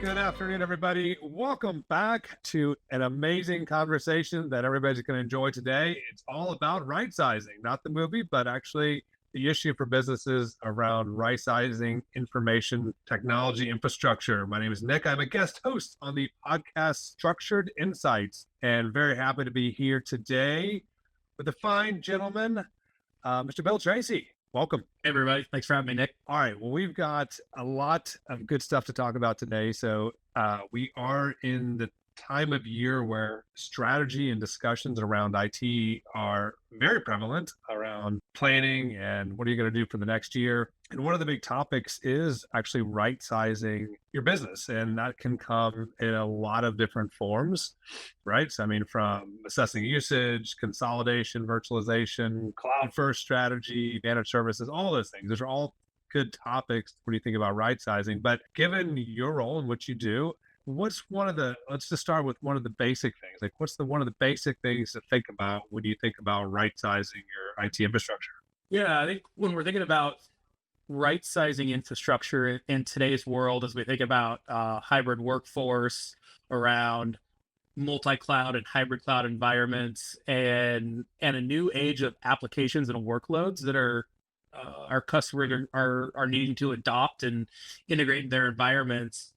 Good afternoon, everybody. Welcome back to an amazing conversation that everybody's going to enjoy today. It's all about right sizing, not the movie, but actually the issue for businesses around right sizing information technology infrastructure. My name is Nick. I'm a guest host on the podcast Structured Insights, and very happy to be here today with a fine gentleman, Mr. Bill Tracy. Welcome. Hey, everybody. Thanks for having me, Nick. All right. Well, we've got a lot of good stuff to talk about today. So we are in the time of year where strategy and discussions around IT are very prevalent around planning and what are you going to do for the next year. And one of the big topics is actually right sizing your business. And that can come in a lot of different forms, right? So, I mean, from assessing usage, consolidation, virtualization, cloud first strategy, managed services, all those things. Those are all good topics when you think about right sizing. But given your role and what you do, what's let's just start with one of the basic things. Like, what's one of the basic things to think about when you think about right sizing your IT infrastructure? Yeah, I think when we're thinking about right sizing infrastructure in today's world, as we think about hybrid workforce around multi-cloud and hybrid cloud environments and a new age of applications and workloads that are our customers are needing to adopt and integrate in their environments,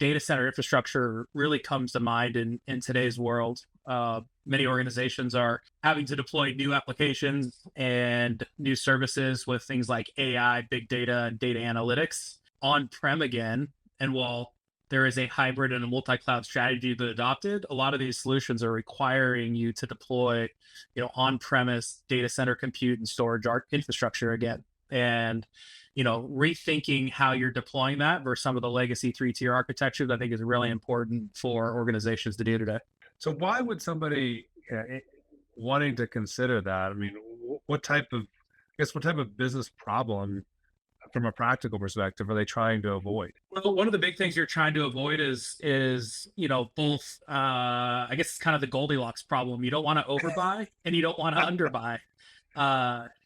data center infrastructure really comes to mind in today's world. Many organizations are having to deploy new applications and new services with things like AI, big data, and data analytics on-prem again. And while there is a hybrid and a multi-cloud strategy that adopted, a lot of these solutions are requiring you to deploy, on-premise data center compute and storage infrastructure again. And rethinking how you're deploying that versus some of the legacy three-tier architectures, I think is really important for organizations to do today. So why would somebody wanting to consider that? I mean, what type of business problem from a practical perspective are they trying to avoid? Well, one of the big things you're trying to avoid is both, I guess it's kind of the Goldilocks problem. You don't want to overbuy and you don't want to underbuy.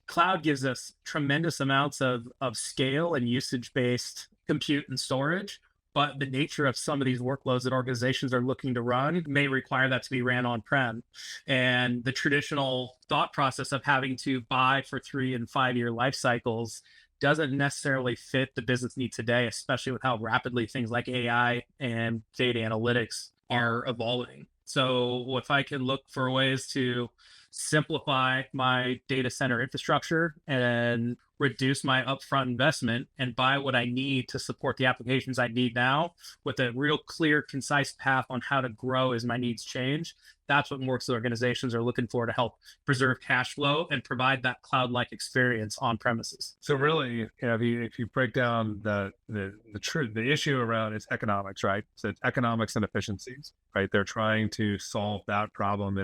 Cloud gives us tremendous amounts of scale and usage-based compute and storage, but the nature of some of these workloads that organizations are looking to run may require that to be ran on-prem. And the traditional thought process of having to buy for 3 and 5 year life cycles doesn't necessarily fit the business need today, especially with how rapidly things like AI and data analytics are evolving. So if I can look for ways to simplify my data center infrastructure and reduce my upfront investment and buy what I need to support the applications I need now with a real clear, concise path on how to grow as my needs change, that's what most organizations are looking for to help preserve cash flow and provide that cloud-like experience on premises. So really, if you break down the issue around it's economics, right? So it's economics and efficiencies, right? They're trying to solve that problem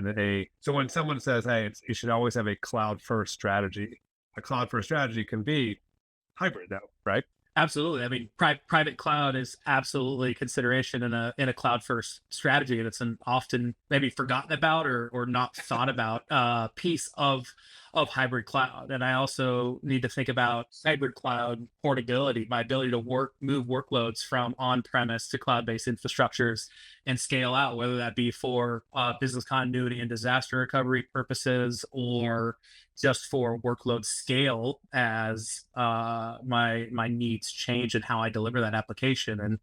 so when someone says, hey, you should always have a cloud first strategy, a cloud first strategy can be hybrid though, right? Absolutely. I mean, private cloud is absolutely consideration in a cloud first strategy, and it's an often maybe forgotten about or not thought about piece of hybrid cloud. And I also need to think about hybrid cloud portability, my ability to move workloads from on-premise to cloud-based infrastructures and scale out, whether that be for business continuity and disaster recovery purposes or just for workload scale as my needs change and how I deliver that application. And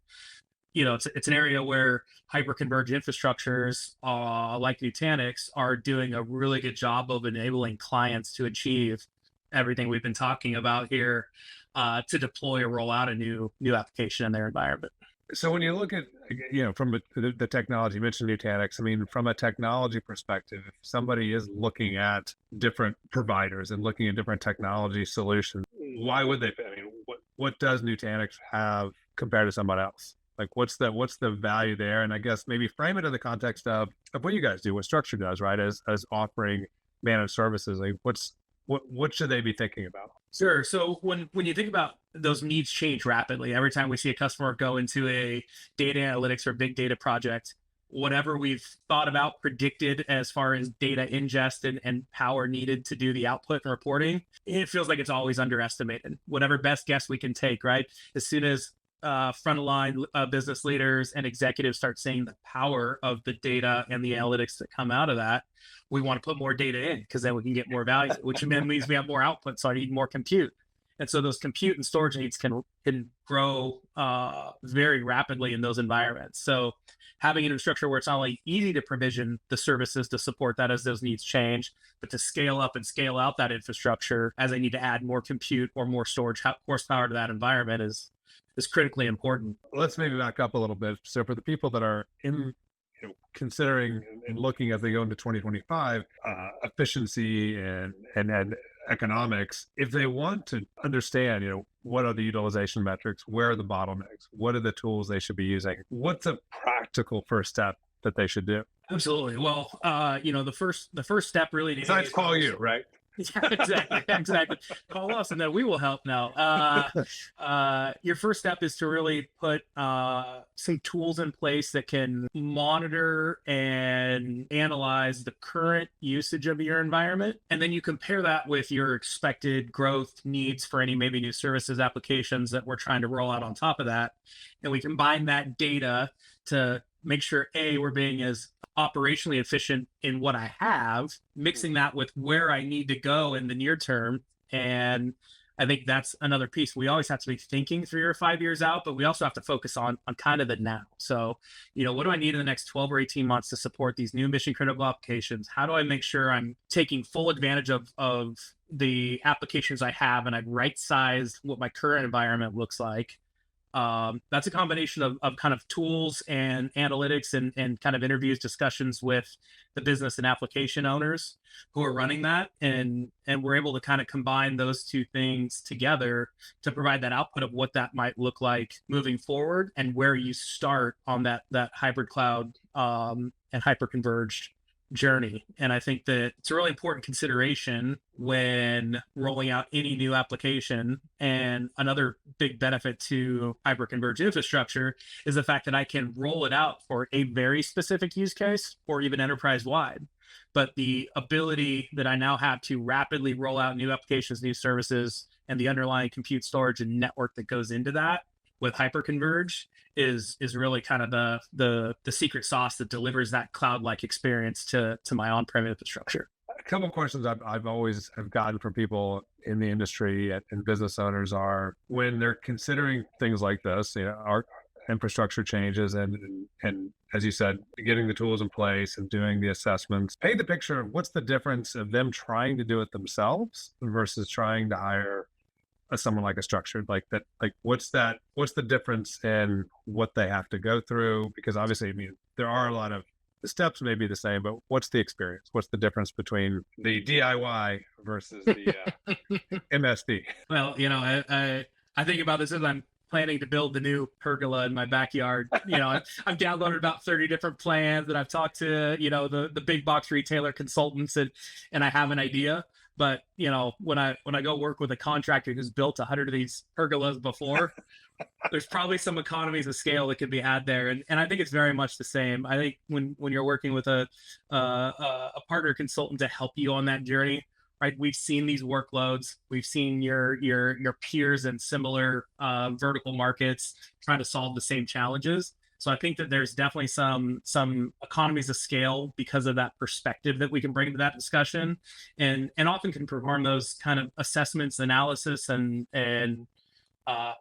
it's an area where hyper-converged infrastructures like Nutanix are doing a really good job of enabling clients to achieve everything we've been talking about here to deploy or roll out a new application in their environment. So when you look at, from the technology, you mentioned Nutanix. I mean, from a technology perspective, if somebody is looking at different providers and looking at different technology solutions, why would they? I mean, what does Nutanix have compared to someone else? Like, what's the value there? And I guess maybe frame it in the context of what you guys do, what Structure does, right? As offering managed services, like what should they be thinking about? Sure. So when you think about those needs change rapidly, every time we see a customer go into a data analytics or big data project, whatever we've thought about, predicted as far as data ingest and power needed to do the output and reporting, it feels like it's always underestimated. Whatever best guess we can take, right? As soon as front-of-line business leaders and executives start seeing the power of the data and the analytics that come out of that, we want to put more data in because then we can get more value, which then means we have more output. So I need more compute. And so those compute and storage needs can grow very rapidly in those environments. So having an infrastructure where it's not only easy to provision the services to support that as those needs change, but to scale up and scale out that infrastructure as I need to add more compute or more storage horsepower to that environment is critically important. Let's maybe back up a little bit. So for the people that are considering and looking as they go into 2025, efficiency and economics, if they want to understand, what are the utilization metrics, where are the bottlenecks, what are the tools they should be using, what's a practical first step that they should do? Absolutely. Well, the first step really besides call you, right? Yeah, exactly. Call us and then we will help. Now, your first step is to really put some tools in place that can monitor and analyze the current usage of your environment. And then you compare that with your expected growth needs for any maybe new services applications that we're trying to roll out on top of that. And we combine that data to make sure, we're being as operationally efficient in what I have, mixing that with where I need to go in the near term. And I think that's another piece. We always have to be thinking 3 or 5 years out, but we also have to focus on kind of the now. So, what do I need in the next 12 or 18 months to support these new mission critical applications? How do I make sure I'm taking full advantage of the applications I have and I've right-sized what my current environment looks like? That's a combination of kind of tools and analytics and kind of interviews, discussions with the business and application owners who are running that. And we're able to kind of combine those two things together to provide that output of what that might look like moving forward and where you start on that hybrid cloud and hyper-converged journey. And I think that it's a really important consideration when rolling out any new application. And another big benefit to hyper-converged infrastructure is the fact that I can roll it out for a very specific use case or even enterprise-wide. But the ability that I now have to rapidly roll out new applications, new services, and the underlying compute, storage, and network that goes into that with hyper-converged is really kind of the secret sauce that delivers that cloud-like experience to my on-prem infrastructure. A couple of questions I've always have gotten from people in the industry and business owners are when they're considering things like this, our infrastructure changes and as you said, getting the tools in place and doing the assessments, paint the picture of what's the difference of them trying to do it themselves versus trying to hire someone like a structured what's the difference in what they have to go through? Because obviously, there are a lot of the steps may be the same, but what's the experience? What's the difference between the DIY versus the MSD? Well, I think about this as I'm planning to build the new pergola in my backyard. I've downloaded about 30 different plans and I've talked to, the big box retailer consultants and I have an idea. But, when I go work with a contractor who's built 100 of these pergolas before, there's probably some economies of scale that could be had there. And I think it's very much the same. I think when you're working with a partner consultant to help you on that journey, right? We've seen these workloads. We've seen your peers in similar vertical markets trying to solve the same challenges. So I think that there's definitely some economies of scale because of that perspective that we can bring to that discussion, and often can perform those kind of assessments, analysis, and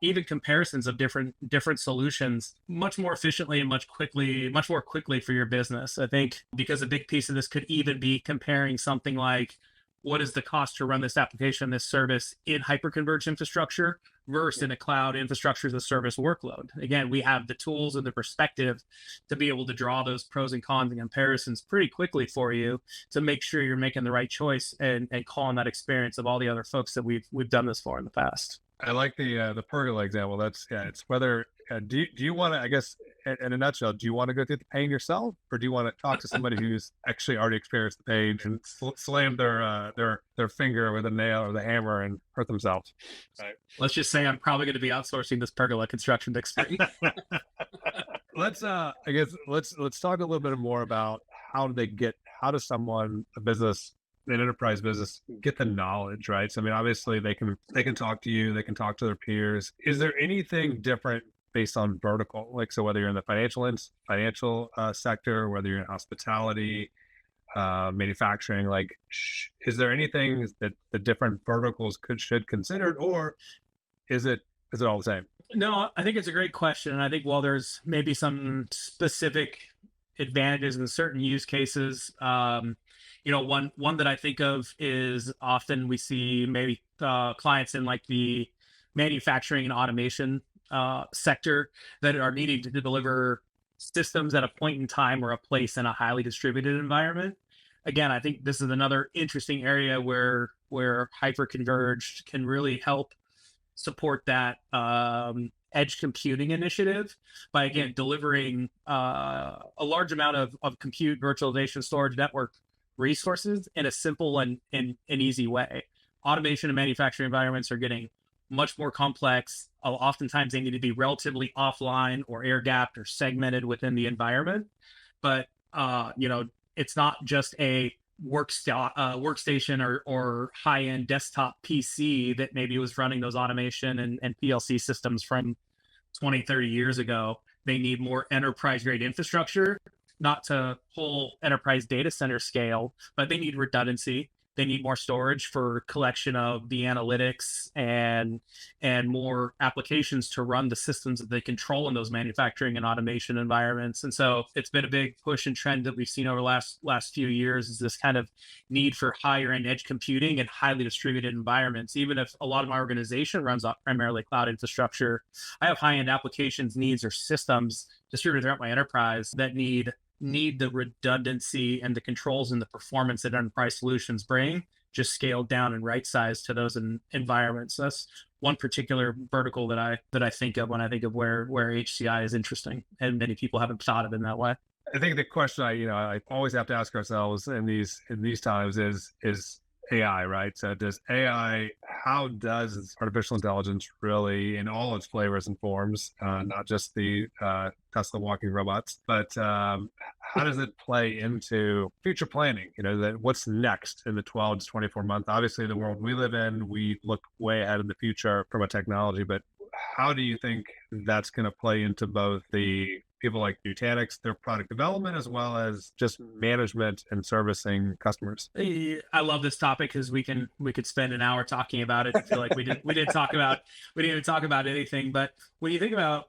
even comparisons of different solutions much more efficiently and much more quickly for your business. I think because a big piece of this could even be comparing something like what is the cost to run this application, this service in hyper-converged infrastructure versus in a cloud infrastructure as a service workload. Again, we have the tools and the perspective to be able to draw those pros and cons and comparisons pretty quickly for you to make sure you're making the right choice and calling that experience of all the other folks that we've done this for in the past. I like the pergola example. It's whether do you want to, I guess, in a nutshell, do you want to go through the pain yourself, or do you want to talk to somebody who's actually already experienced the pain and slam their finger with a nail or the hammer and hurt themselves? Right. Let's just say I'm probably going to be outsourcing this pergola construction experience. Let's talk a little bit more about how does someone, an enterprise business, get the knowledge, right? So obviously they can talk to you, they can talk to their peers. Is there anything different based on vertical? Like, so whether you're in the financial sector, whether you're in hospitality, manufacturing, like, is there anything that the different verticals should consider, or is it all the same? No, I think it's a great question. And I think while there's maybe some specific advantages in certain use cases, one that I think of is often we see maybe clients in like the manufacturing and automation sector that are needing to deliver systems at a point in time or a place in a highly distributed environment. Again, I think this is another interesting area where hyper-converged can really help support that edge computing initiative by again delivering a large amount of compute, virtualization, storage, network resources in a simple and easy way. Automation and manufacturing environments are getting much more complex. Oftentimes they need to be relatively offline or air gapped or segmented within the environment. But it's not just a workstation or high-end desktop PC that maybe was running those automation and PLC systems from 20, 30 years ago. They need more enterprise-grade infrastructure, not to whole enterprise data center scale, but they need redundancy. They need more storage for collection of the analytics and more applications to run the systems that they control in those manufacturing and automation environments. And so it's been a big push and trend that we've seen over the last few years, is this kind of need for higher end edge computing and highly distributed environments. Even if a lot of my organization runs off primarily cloud infrastructure, I have high end applications needs or systems distributed throughout my enterprise that need the redundancy and the controls and the performance that enterprise solutions bring, just scaled down and right sized to those environments. So that's one particular vertical that I think of when I think of where HCI is interesting, and many people haven't thought of it in that way. I think the question I always have to ask ourselves in these times is AI, right? So how does artificial intelligence really, in all its flavors and forms, not just the Tesla walking robots, but how does it play into future planning? What's next in the 12 to 24 month? Obviously, the world we live in, we look way ahead in the future from a technology, but how do you think that's going to play into both the people like Nutanix, their product development, as well as just management and servicing customers? I love this topic because we could spend an hour talking about it. I feel like we didn't talk about anything. But when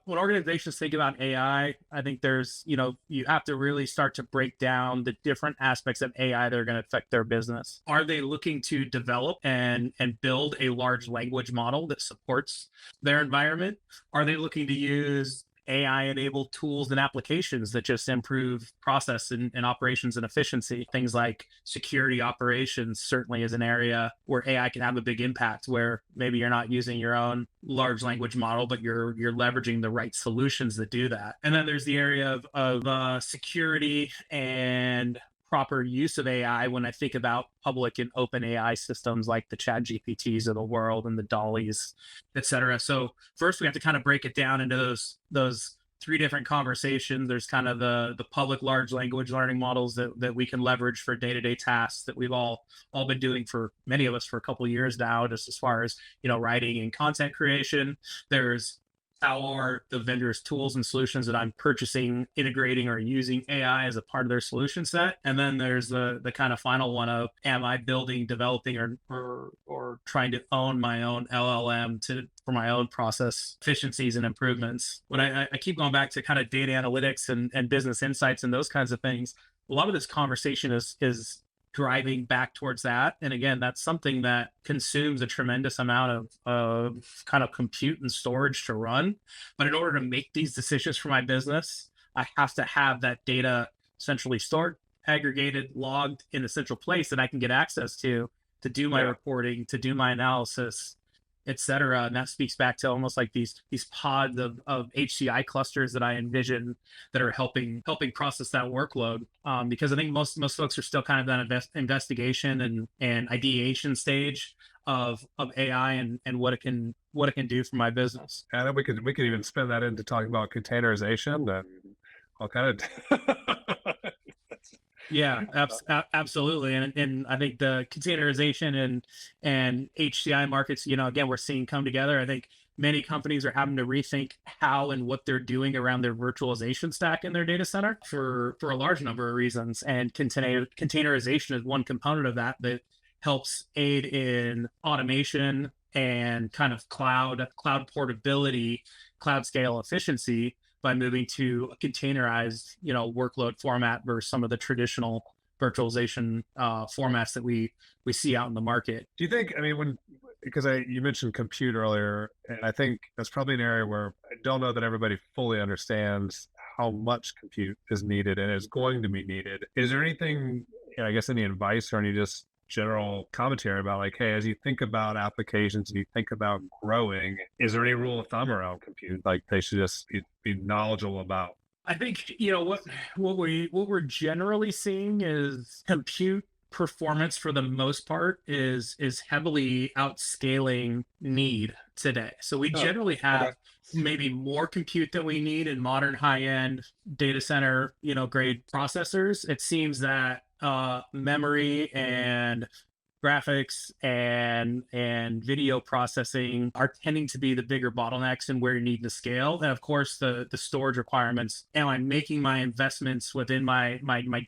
organizations think about AI, I think there's you have to really start to break down the different aspects of AI that are going to affect their business. Are they looking to develop and build a large language model that supports their environment? Are they looking to use AI-enabled tools and applications that just improve process and operations and efficiency? Things like security operations certainly is an area where AI can have a big impact, where maybe you're not using your own large language model, but you're leveraging the right solutions that do that. And then there's the area of security and proper use of AI when I think about public and open AI systems like the Chat GPTs of the world and the Dollies, et cetera. So first we have to kind of break it down into those three different conversations. There's kind of the public large language learning models that we can leverage for day-to-day tasks that we've all been doing, for many of us, for a couple of years now, just as far as writing and content creation. There's how are the vendors' tools and solutions that I'm purchasing, integrating or using AI as a part of their solution set? And then there's the kind of final one of, am I building, developing, or trying to own my own LLM for my own process efficiencies and improvements? When I keep going back to kind of data analytics and business insights and those kinds of things, a lot of this conversation is driving back towards that. And again, that's something that consumes a tremendous amount of kind of compute and storage to run. But in order to make these decisions for my business, I have to have that data centrally stored, aggregated, logged in a central place that I can get access to do my reporting, to do my analysis, et cetera. And that speaks back to almost like these pods of HCI clusters that I envision that are helping process that workload. Because I think most folks are still kind of that investigation and ideation stage of AI and what it can do for my business. And then we could even spin that into talking about containerization and all kind of. Yeah, absolutely. And I think the containerization and HCI markets, again, we're seeing come together. I think many companies are having to rethink how and what they're doing around their virtualization stack in their data center for a large number of reasons. And containerization is one component of that that helps aid in automation and kind of cloud portability, cloud scale efficiency by moving to a containerized, workload format versus some of the traditional virtualization formats that we see out in the market. Do you think, I mean, because you mentioned compute earlier, and I think that's probably an area where I don't know that everybody fully understands how much compute is needed and is going to be needed. Is there anything, I guess, any advice or any just general commentary about, like, hey, as you think about applications and you think about growing, is there any rule of thumb around compute, like they should just be knowledgeable about? I think what we're generally seeing is compute performance for the most part is heavily outscaling need today. So we generally have maybe more compute than we need in modern high-end data center, grade processors. It seems that memory and graphics and video processing are tending to be the bigger bottlenecks and where you need to scale. And of course, the storage requirements. Am I making my investments within my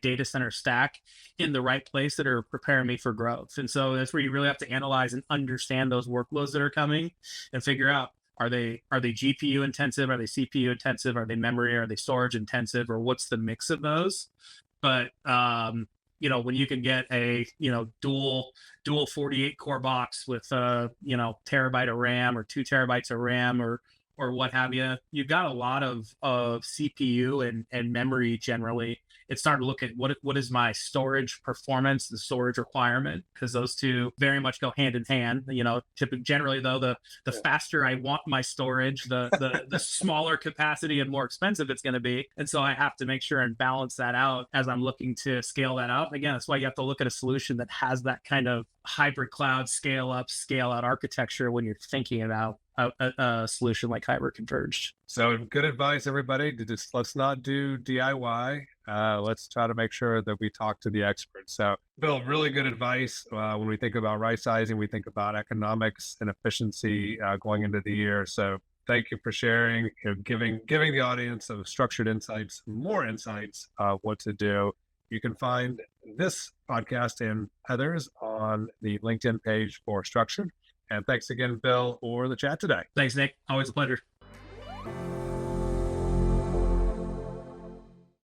data center stack in the right place that are preparing me for growth? And so that's where you really have to analyze and understand those workloads that are coming and figure out, are they GPU intensive? Are they CPU intensive? Are they memory? Are they storage intensive? Or what's the mix of those? But when you can get a dual 48 core box with terabyte of RAM or 2 terabytes of RAM or what have you, you've got a lot of CPU and memory. Generally, it's starting to look at what is my storage performance, the storage requirement, because those two very much go hand in hand. Generally though, the faster I want my storage, the smaller capacity and more expensive it's going to be. And so I have to make sure and balance that out as I'm looking to scale that out. Again, that's why you have to look at a solution that has that kind of hybrid cloud scale up, scale out architecture when you're thinking about a solution like hyper-converged. So good advice, everybody. Let's not do DIY. Let's try to make sure that we talk to the experts. So, Bill, really good advice. When we think about right sizing, we think about economics and efficiency going into the year. So thank you for sharing, giving the audience of structured insights, more insights of what to do. You can find this podcast and others on the LinkedIn page for Structured. And thanks again, Bill, for the chat today. Thanks, Nick. Always a pleasure.